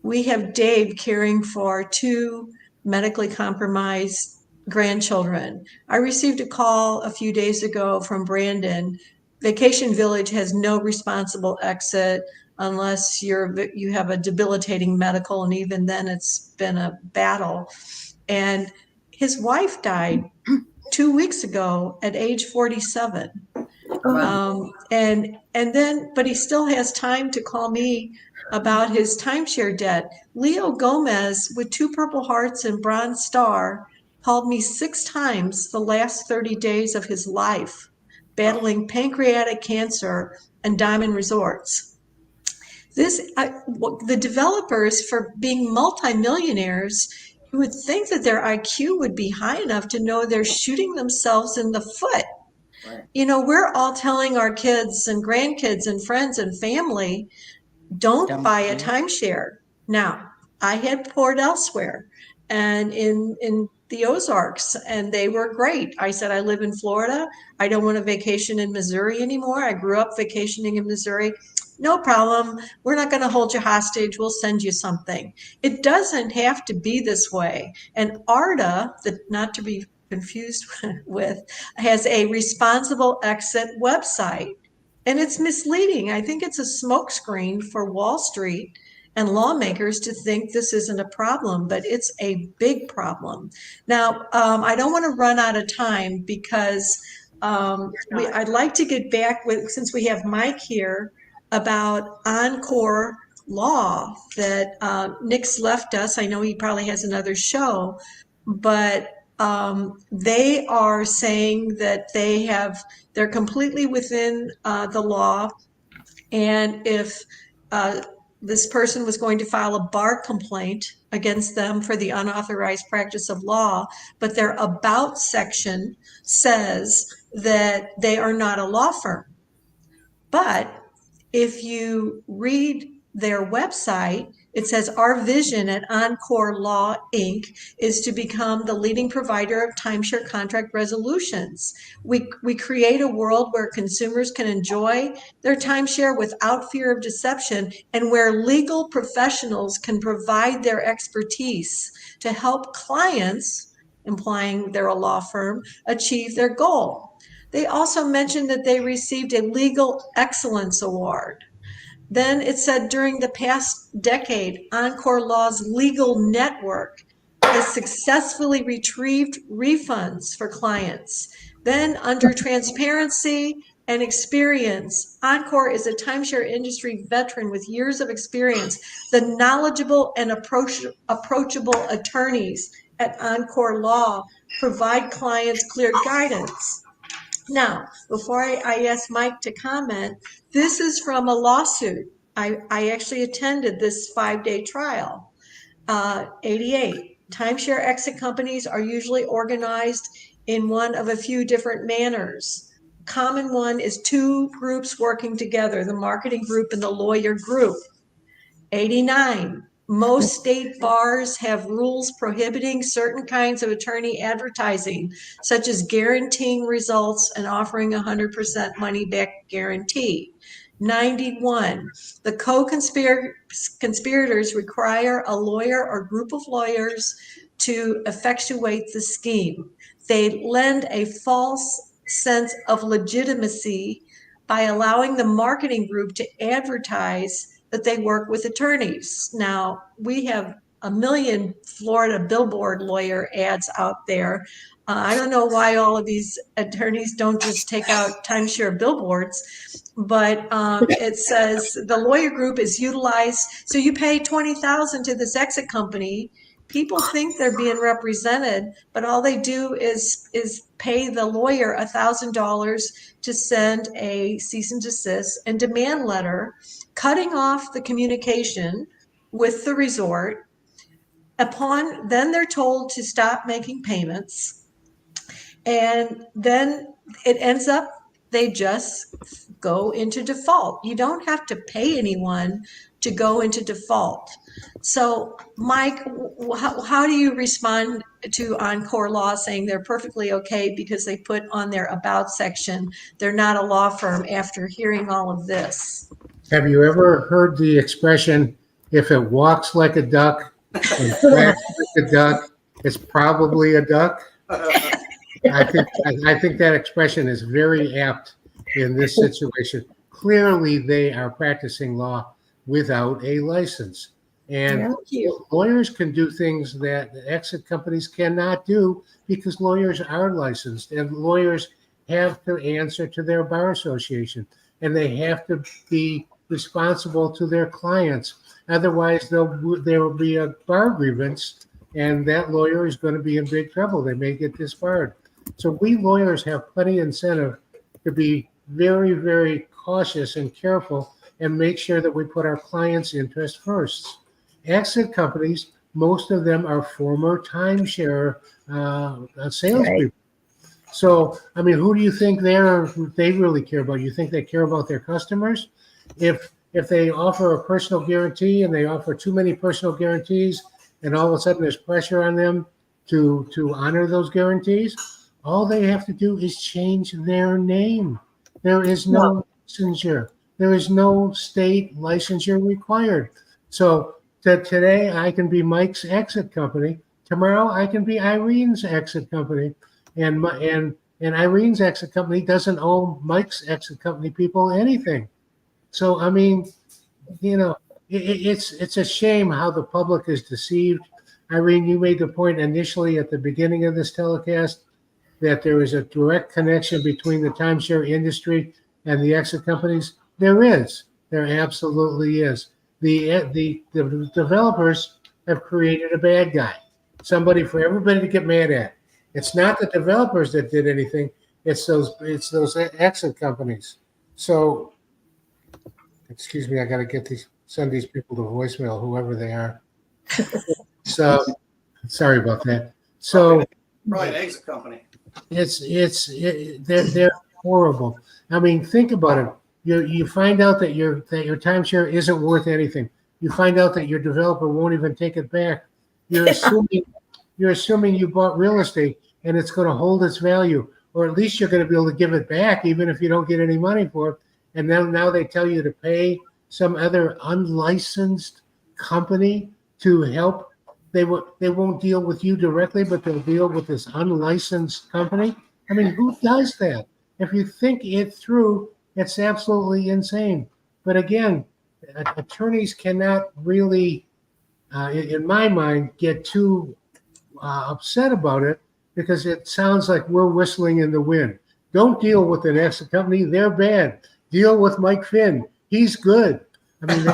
We have Dave caring for two medically compromised grandchildren. I received a call a few days ago from Brandon. Vacation Village has no responsible exit unless you have a debilitating medical, and even then it's been a battle. And his wife died 2 weeks ago at age 47. But he still has time to call me about his timeshare debt. Leo Gomez, with two Purple Hearts and Bronze Star, called me 6 times the last 30 days of his life, battling pancreatic cancer and Diamond Resorts. The developers, for being multimillionaires, you would think that their IQ would be high enough to know they're shooting themselves in the foot. Right. You know, we're all telling our kids and grandkids and friends and family, don't buy a timeshare. Now, I had poured elsewhere and in the Ozarks, and they were great. I said, I live in Florida. I don't want to vacation in Missouri anymore. I grew up vacationing in Missouri. No problem. We're not going to hold you hostage. We'll send you something. It doesn't have to be this way. And ARDA, not to be confused with, has a responsible exit website. And it's misleading. I think it's a smokescreen for Wall Street and lawmakers to think this isn't a problem, but it's a big problem. Now, I don't want to run out of time because I'd like to get back with, since we have Mike here, about Encore Law that Nick's left us. I know he probably has another show, but they are saying that they're completely within the law, and if this person was going to file a bar complaint against them for the unauthorized practice of law, but their about section says that they are not a law firm. But if you read their website, it says our vision at Encore Law Inc. is to become the leading provider of timeshare contract resolutions. We create a world where consumers can enjoy their timeshare without fear of deception, and where legal professionals can provide their expertise to help clients, implying they're a law firm, achieve their goal. They also mentioned that they received a Legal Excellence Award. Then it said during the past decade, Encore Law's legal network has successfully retrieved refunds for clients. Then under transparency and experience, Encore is a timeshare industry veteran with years of experience. The knowledgeable and approachable attorneys at Encore Law provide clients clear guidance. Now, before I ask Mike to comment, this is from a lawsuit. I actually attended this 5-day trial. 88. Timeshare exit companies are usually organized in one of a few different manners. Common one is two groups working together, the marketing group and the lawyer group. 89. Most state bars have rules prohibiting certain kinds of attorney advertising, such as guaranteeing results and offering 100% money back guarantee. 91. The co-conspirators require a lawyer or group of lawyers to effectuate the scheme. They lend a false sense of legitimacy by allowing the marketing group to advertise that they work with attorneys. Now, we have a million Florida billboard lawyer ads out there. I don't know why all of these attorneys don't just take out timeshare billboards, but it says the lawyer group is utilized. So you pay $20,000 to this exit company. People think they're being represented, but all they do is pay the lawyer $1,000 to send a cease and desist and demand letter, cutting off the communication with the resort. Then they're told to stop making payments. And then it ends up they just go into default. You don't have to pay anyone to go into default. So, Mike, how do you respond to Encore Law saying they're perfectly okay because they put on their about section they're not a law firm after hearing all of this? Have you ever heard the expression, if it walks like a duck and quacks like a duck, it's probably a duck? I think that expression is very apt in this situation. Clearly, they are practicing law without a license. And lawyers can do things that exit companies cannot do because lawyers are licensed and lawyers have to answer to their bar association and they have to be responsible to their clients. Otherwise, there will be a bar grievance and that lawyer is going to be in big trouble. They may get disbarred. So we lawyers have plenty of incentive to be very, very cautious and careful and make sure that we put our clients' interest first. Exit companies, most of them are former timeshare salespeople. Right. So, I mean, who do you think they really care about? You think they care about their customers? If they offer a personal guarantee and they offer too many personal guarantees, and all of a sudden there's pressure on them to honor those guarantees, all they have to do is change their name. There is no licensure. There is no state licensure required. So today I can be Mike's exit company. Tomorrow I can be Irene's exit company. And Irene's exit company doesn't owe Mike's exit company people anything. So, I mean, you know, it's a shame how the public is deceived. Irene, you made the point initially at the beginning of this telecast that there is a direct connection between the timeshare industry and the exit companies. There is. There absolutely is. The developers have created a bad guy, somebody for everybody to get mad at. It's not the developers that did anything. It's those exit companies. So, excuse me, I got to send these people to voicemail, whoever they are. So, sorry about that. So, probably an exit company. They're horrible. I mean, think about it. You find out that your timeshare isn't worth anything. You find out that your developer won't even take it back. You're assuming you bought real estate and it's going to hold its value, or at least you're going to be able to give it back even if you don't get any money for it. And then now they tell you to pay some other unlicensed company to help. They won't deal with you directly, but they'll deal with this unlicensed company. I mean, who does that? If you think it through, it's absolutely insane. But again, attorneys cannot really, in my mind, get too upset about it because it sounds like we're whistling in the wind. Don't deal with an exit company. They're bad. Deal with Mike Finn. He's good. I mean,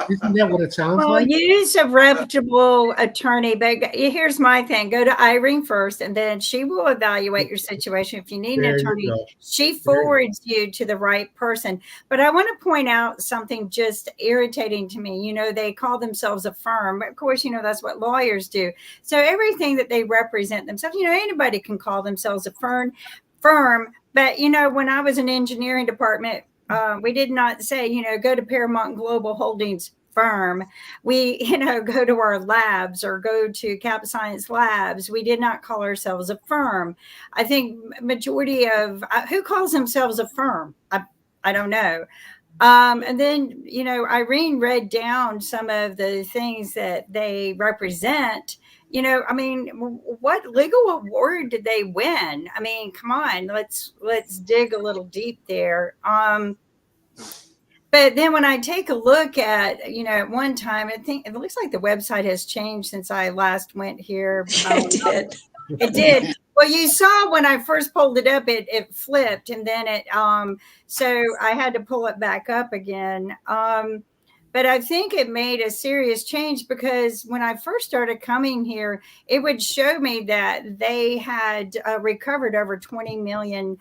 isn't that what it sounds like? Well, use a reputable attorney, but here's my thing. Go to Irene first, and then she will evaluate your situation. If you need an attorney, she forwards you to the right person. But I want to point out something just irritating to me. You know, they call themselves a firm. Of course, you know, that's what lawyers do. So everything that they represent themselves, you know, anybody can call themselves a firm. But, you know, when I was in engineering department, we did not say, you know, go to Paramount Global Holdings firm. We, you know, go to our labs or go to Cap Science Labs. We did not call ourselves a firm. I think majority of who calls themselves a firm, I don't know. And then, you know, Irene read down some of the things that they represent. You know, I mean, what legal award did they win? I mean, come on, let's dig a little deep there. But then when I take a look at, you know, at one time, I think it looks like the website has changed since I last went here. It did. It did. Well, you saw when I first pulled it up, it flipped, and then so I had to pull it back up again. But I think it made a serious change because when I first started coming here, it would show me that they had recovered over $20 million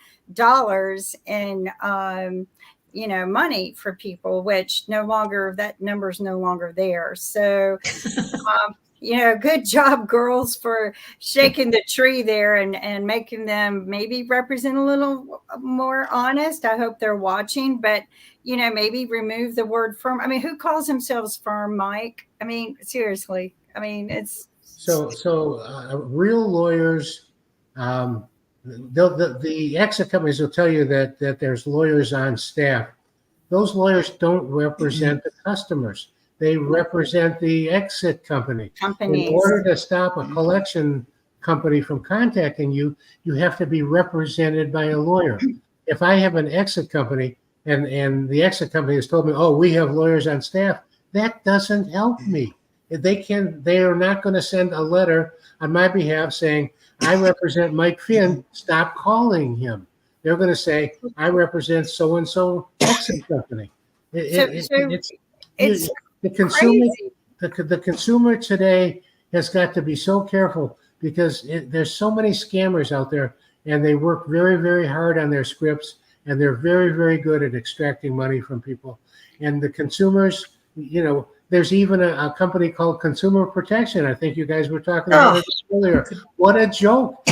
in, you know, money for people, which no longer, that number's no longer there. So, good job, girls, for shaking the tree there and making them maybe represent a little more honest. I hope they're watching, but maybe remove the word firm. I mean, who calls themselves firm, Mike? I mean, seriously. I mean, it's Real lawyers, the exit companies will tell you that there's lawyers on staff. Those lawyers don't represent the customers. They represent the exit company. In companies. order to stop a collection company from contacting you, you have to be represented by a lawyer. If I have an exit company and the exit company has told me, oh, we have lawyers on staff, that doesn't help me. They are not going to send a letter on my behalf saying, I represent Mike Finn, stop calling him. They're going to say, I represent so-and-so exit company. It's The consumer, crazy. the consumer today has got to be so careful because there's so many scammers out there, and they work very, very hard on their scripts, and they're very, very good at extracting money from people. And the consumers, there's even a company called Consumer Protection. I think you guys were talking about it earlier. What a joke.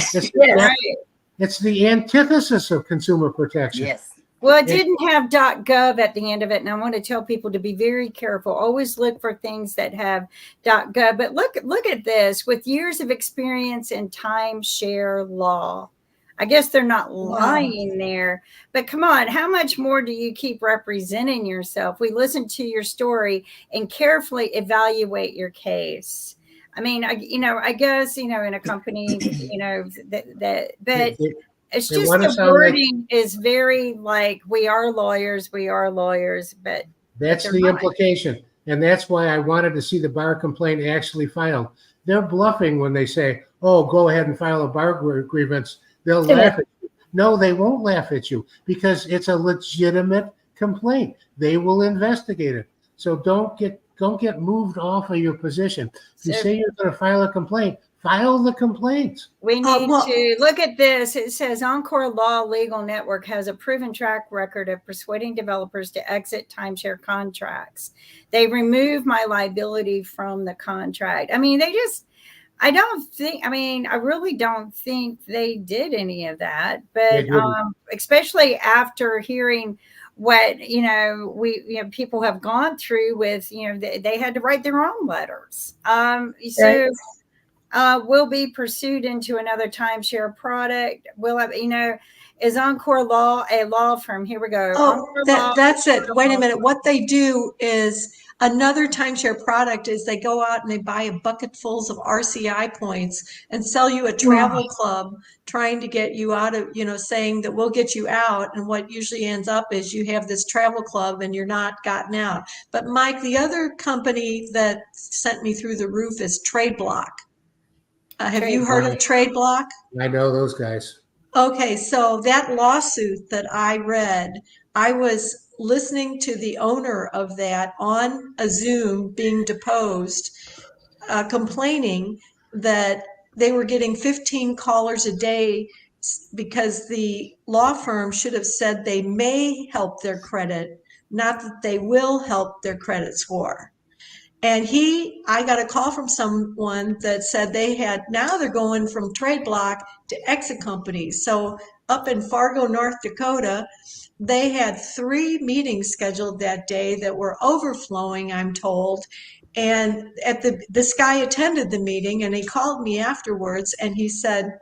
It's the antithesis of consumer protection. Yes. Well, it didn't have .gov at the end of it, and I want to tell people to be very careful. Always look for things that have .gov. But look at this. With years of experience in timeshare law, I guess they're not lying there. But come on, how much more do you keep representing yourself? We listened to your story and carefully evaluate your case. I mean, I guess in a company, but. It's just the wording is very like we are lawyers, but that's the implication. And that's why I wanted to see the bar complaint actually filed. They're bluffing when they say, oh, go ahead and file a bar grievance. They'll laugh at you. No, they won't laugh at you because it's a legitimate complaint. They will investigate it. So don't get moved off of your position. If you say you're going to file a complaint, file the complaint. We need to look at this. It says Encore Law Legal Network has a proven track record of persuading developers to exit timeshare contracts. They remove my liability from the contract. I mean, I really don't think they did any of that. But especially after hearing what people have gone through with they had to write their own letters. Will be pursued into another timeshare product. Is Encore Law a law firm? Here we go. That's it. Wait a minute. What they do is another timeshare product is they go out and they buy bucketfuls of RCI points and sell you a travel club trying to get you out of, saying that we'll get you out. And what usually ends up is you have this travel club and you're not gotten out. But Mike, the other company that sent me through the roof is Trade Block. Have you heard of Trade Block? I know those guys. Okay, so that lawsuit that I read, I was listening to the owner of that on a Zoom being deposed, complaining that they were getting 15 callers a day because the law firm should have said they may help their credit, not that they will help their credit score. And I got a call from someone that said now they're going from Trade Block to exit companies. So up in Fargo, North Dakota, they had 3 meetings scheduled that day that were overflowing, I'm told. And this guy attended the meeting and he called me afterwards and he said,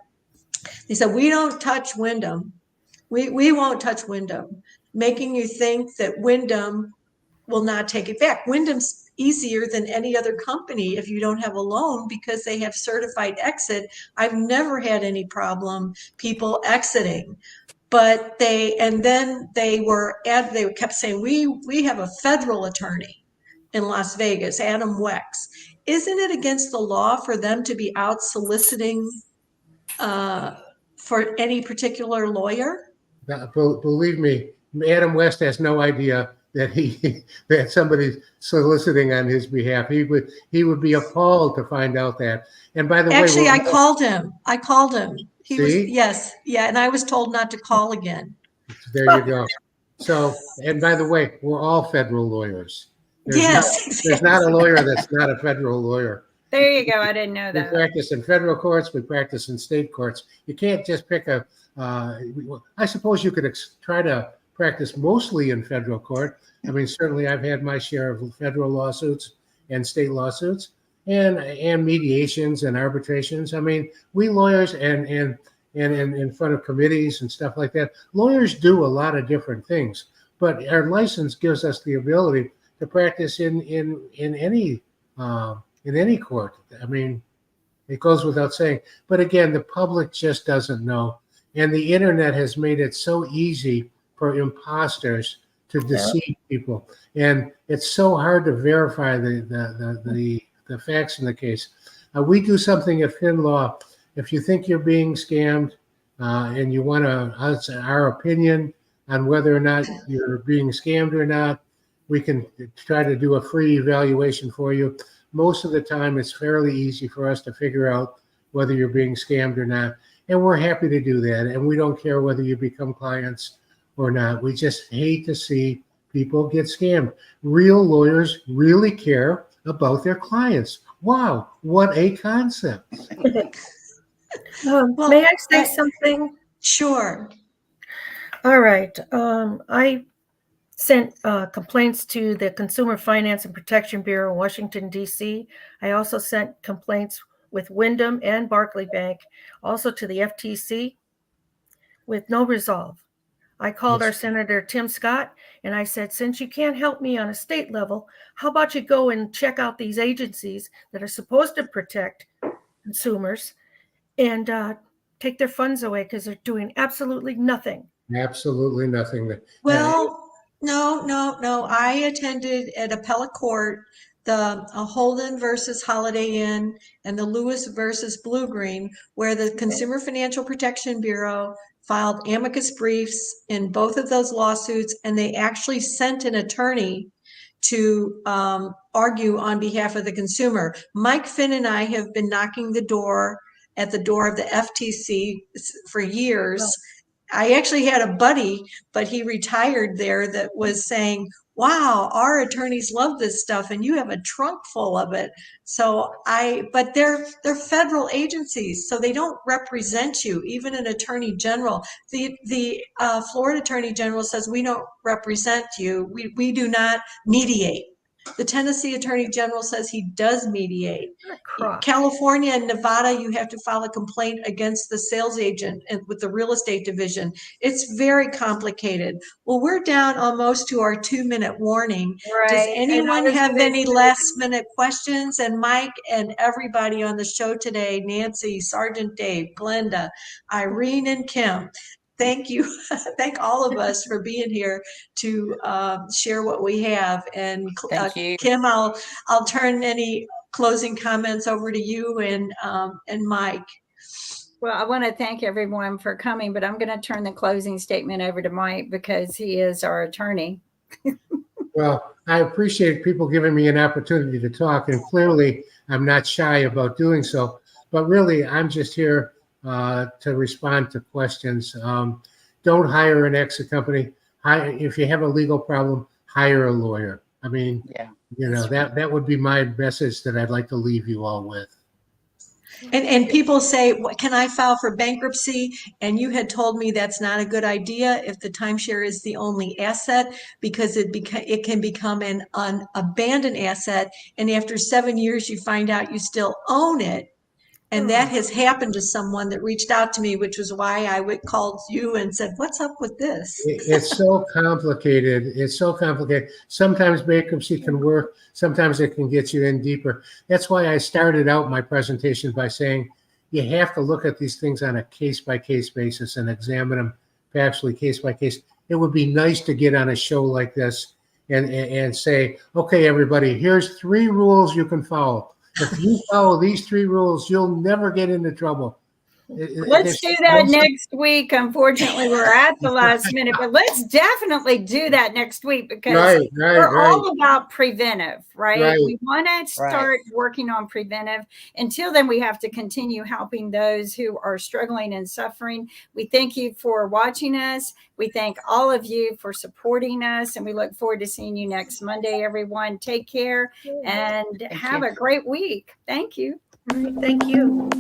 we don't touch Wyndham. We won't touch Wyndham, making you think that Wyndham will not take it back. Wyndham's easier than any other company if you don't have a loan because they have certified exit. I've never had any problem people exiting, but they kept saying we have a federal attorney in Las Vegas, Adam Wex. Isn't it against the law for them to be out soliciting for any particular lawyer? Believe me, Adam West has no idea that somebody's soliciting on his behalf. He would be appalled to find out that. And by the way, actually, I called him. He was and I was told not to call again. There you go. So, and by the way, we're all federal lawyers. There's not a lawyer that's not a federal lawyer. There you go. I didn't know We that. practice in federal courts. We practice in state courts. You can't just pick a. I suppose you could try to practice mostly in federal court. I mean, certainly I've had my share of federal lawsuits and state lawsuits, and mediations and arbitrations. I mean, we lawyers and in front of committees and stuff like that, lawyers do a lot of different things. But our license gives us the ability to practice in any court. I mean, it goes without saying. But again, the public just doesn't know. And the internet has made it so easy for imposters to deceive people. And it's so hard to verify the facts in the case. We do something at FinLaw. If you think you're being scammed and you want our opinion on whether or not you're being scammed or not, we can try to do a free evaluation for you. Most of the time, it's fairly easy for us to figure out whether you're being scammed or not. And we're happy to do that. And we don't care whether you become clients or not. We just hate to see people get scammed. Real lawyers really care about their clients. Wow, what a concept. Well, May I say something? Sure. All right. I sent complaints to the Consumer Finance and Protection Bureau in Washington, D.C. I also sent complaints with Wyndham and Barclay Bank, also to the FTC, with no resolve. I called our Senator Tim Scott and I said, since you can't help me on a state level, how about you go and check out these agencies that are supposed to protect consumers and take their funds away because they're doing absolutely nothing. Absolutely nothing. Well, no. I attended at appellate court the Holden versus Holiday Inn and the Lewis versus Blue Green, where the Consumer Financial Protection Bureau filed amicus briefs in both of those lawsuits, and they actually sent an attorney to argue on behalf of the consumer. Mike Finn and I have been knocking at the door of the FTC for years. Well, I actually had a buddy, but he retired there, that was saying, wow, our attorneys love this stuff and you have a trunk full of it. But they're federal agencies, so they don't represent you. Even an attorney general, the Florida Attorney General says, we don't represent you. We do not mediate. The Tennessee Attorney General says he does mediate. California and Nevada, you have to file a complaint against the sales agent and with the real estate division. It's very complicated. Well, we're down almost to our 2-minute warning. Right. Does anyone have any last-minute questions? And Mike and everybody on the show today, Nancy, Sergeant Dave, Glenda, Irene, and Kim, thank you. Thank all of us for being here to share what we have. And Thank you. Kim, I'll turn any closing comments over to you and Mike. Well, I want to thank everyone for coming, but I'm going to turn the closing statement over to Mike because he is our attorney. Well, I appreciate people giving me an opportunity to talk, and clearly I'm not shy about doing so. But really, I'm just here to respond to questions. Don't hire an exit company. If you have a legal problem, hire a lawyer. I mean, Yeah. That would be my message that I'd like to leave you all with. And people say, can I file for bankruptcy? And you had told me that's not a good idea if the timeshare is the only asset, because it can become an abandoned asset. And after 7 years, you find out you still own it. And that has happened to someone that reached out to me, which was why I called you and said, what's up with this? It's so complicated. It's so complicated. Sometimes bankruptcy can work. Sometimes it can get you in deeper. That's why I started out my presentation by saying you have to look at these things on a case-by-case basis and examine them factually case by case. It would be nice to get on a show like this and say, okay, everybody, here's 3 rules you can follow. If you follow these 3 rules, you'll never get into trouble. Let's do that next week. Unfortunately, we're at the last minute, but let's definitely do that next week because we're all about preventive, right? We want to start working on preventive. Until then, we have to continue helping those who are struggling and suffering. We thank you for watching us. We thank all of you for supporting us, and we look forward to seeing you next Monday, everyone. Take care and have a great week. Thank you. Thank you.